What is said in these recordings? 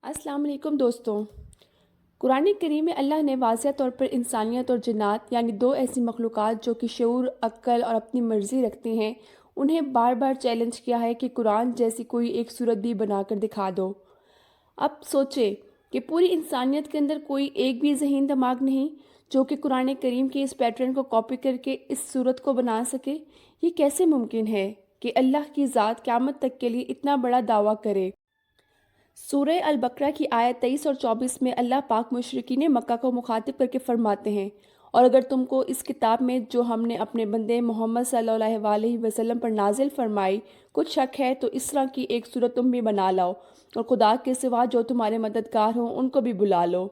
अस्सलाम वालेकुम दोस्तों। कुरान करीम में अल्लाह ने वाज़िह तौर पर इंसानियत और जिन्नात यानी दो ऐसी मखलूक़ात जो कि शऊर, अक्ल और अपनी मर्ज़ी रखती हैं, उन्हें बार बार चैलेंज किया है कि कुरान जैसी कोई एक सूरत भी बनाकर दिखा दो। अब सोचें कि पूरी इंसानियत के अंदर कोई एक भी ज़हीन दिमाग नहीं जो कि कुरान करीम के इस पैटर्न को कॉपी करके इस सूरत को बना सके। ये कैसे मुमकिन है कि अल्लाह की ज़ात क़यामत तक के लिए इतना बड़ा दावा करे। सूरह अल बकरा की आयत 23 और 24 में अल्लाह पाक मुशरिकीन मक्का को मुखातिब करके फरमाते हैं, और अगर तुमको इस किताब में जो हमने अपने बंदे मोहम्मद सल्लल्लाहु अलैहि वसल्लम पर नाजिल फरमाई कुछ शक है तो इस तरह की एक सूरत तुम भी बना लाओ, और खुदा के सिवा जो तुम्हारे मददगार हों उनको भी बुला लो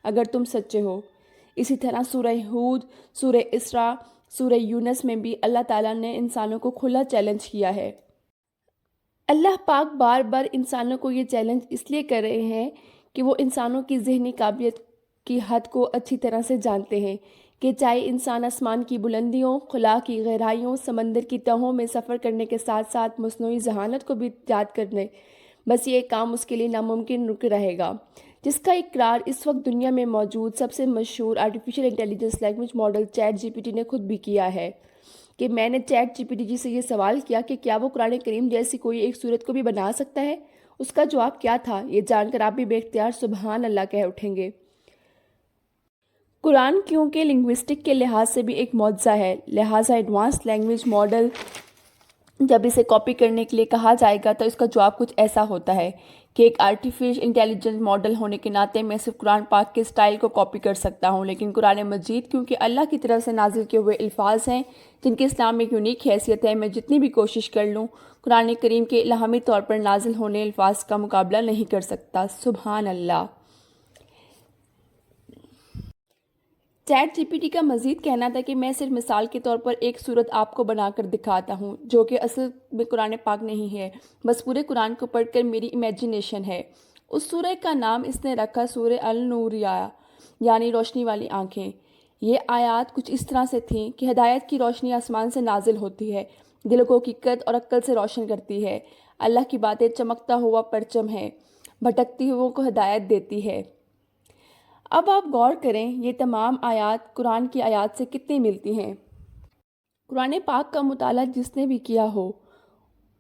अगर तुम सच्चे हो। इसी तरह सूरह हूद, सूरह इसरा, सूरह यूनस में भी अल्लाह ताला ने इंसानों को खुला चैलेंज किया है। अल्लाह पाक बार बार इंसानों को ये चैलेंज इसलिए कर रहे हैं कि वो इंसानों की ज़हनी काबिलियत की हद को अच्छी तरह से जानते हैं कि चाहे इंसान आसमान की बुलंदियों, खुला की गहराइयों, समंदर की तहों में सफ़र करने के साथ साथ मस्नूई जहानत को भी याद कर ले, बस ये काम उसके लिए नामुमकिन रुक रहेगा। जिसका इकरार इस वक्त दुनिया में मौजूद सबसे मशहूर artificial intelligence language model chat GPT ने खुद भी किया है कि मैंने चैट जीपीटी जी से ये सवाल किया कि क्या वो कुरान करीम जैसी कोई एक सूरत को भी बना सकता है। उसका जवाब क्या था, ये जानकर आप भी बेख्तियार सुबहान अल्लाह कह उठेंगे। कुरान क्योंकि लिंग्विस्टिक के लिहाज से भी एक मौजज़ा है, लिहाजा एडवांस लैंग्वेज मॉडल जब इसे कॉपी करने के लिए कहा जाएगा तो इसका जवाब कुछ ऐसा होता है कि एक आर्टिफिशियल इंटेलिजेंस मॉडल होने के नाते मैं सिर्फ कुरान पाक के स्टाइल को कॉपी कर सकता हूँ, लेकिन कुरान मजीद क्योंकि अल्लाह की तरफ से नाजिल किए हुए अल्फाज हैं जिनकी इस्लाम में एक यूनिक हैसियत है, मैं जितनी भी कोशिश कर लूँ कुरान करीम के इल्हामी तौर पर नाजिल होने अल्फाज का मुकाबला नहीं कर सकता। सुबहान अल्लाह। चैट जीपीटी का मज़ीद कहना था कि मैं सिर्फ मिसाल के तौर पर एक सूरत आपको बनाकर दिखाता हूँ जो कि असल में कुरान पाक नहीं है, बस पूरे कुरान को पढ़कर मेरी इमेजिनेशन है। उस सूरह का नाम इसने रखा सूरह अल नूरिया, यानी रोशनी वाली आँखें। ये आयत कुछ इस तरह से थी कि हिदायत की रोशनी आसमान से नाजिल होती है, दिल को हकीकत और अक्ल से रोशन करती है। अल्लाह की बातें चमकता हुआ परचम है, भटकती हुओं को हिदायत देती है। अब आप गौर करें ये तमाम आयात कुरान की आयत से कितनी मिलती हैं। कुरान पाक का मुताला जिसने भी किया हो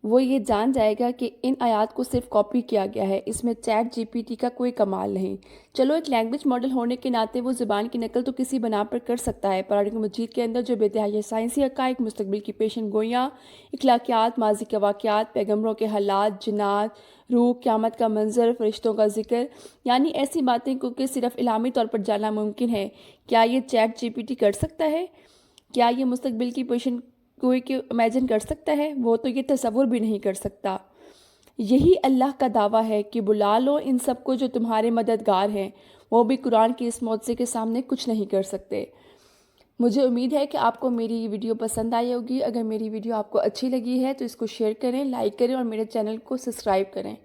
वो ये जान जाएगा कि इन आयात को सिर्फ कॉपी किया गया है, इसमें चैट जीपीटी का कोई कमाल नहीं। चलो एक लैंग्वेज मॉडल होने के नाते वो ज़ुबान की नकल तो किसी बना पर कर सकता है, कुरान मजीद के अंदर जो बेतहाशा साइंसी हक़ाइक़, मुस्तक़बिल की पेशन गोइयाँ, इखलाकियात, माजी के वाक़यात, पैगम्बरों के हालात, जिन्नात, रूह, क़यामत का मंजर, फरिश्तों का जिक्र, यानी ऐसी बातें को कि सिर्फ इल्हामी तौर पर जानना मुमकिन है, क्या ये चैट जीपीटी कर सकता है? क्या ये मुस्तक़बिल की पोजीशन कोई कि इमेजिन कर सकता है? वो तो ये तसव्वुर भी नहीं कर सकता। यही अल्लाह का दावा है कि बुला लो इन सब को जो तुम्हारे मददगार हैं, वो भी कुरान की इस मौजज़े के सामने कुछ नहीं कर सकते। मुझे उम्मीद है कि आपको मेरी ये वीडियो पसंद आई होगी। अगर मेरी वीडियो आपको अच्छी लगी है तो इसको शेयर करें, लाइक करें और मेरे चैनल को सब्सक्राइब करें।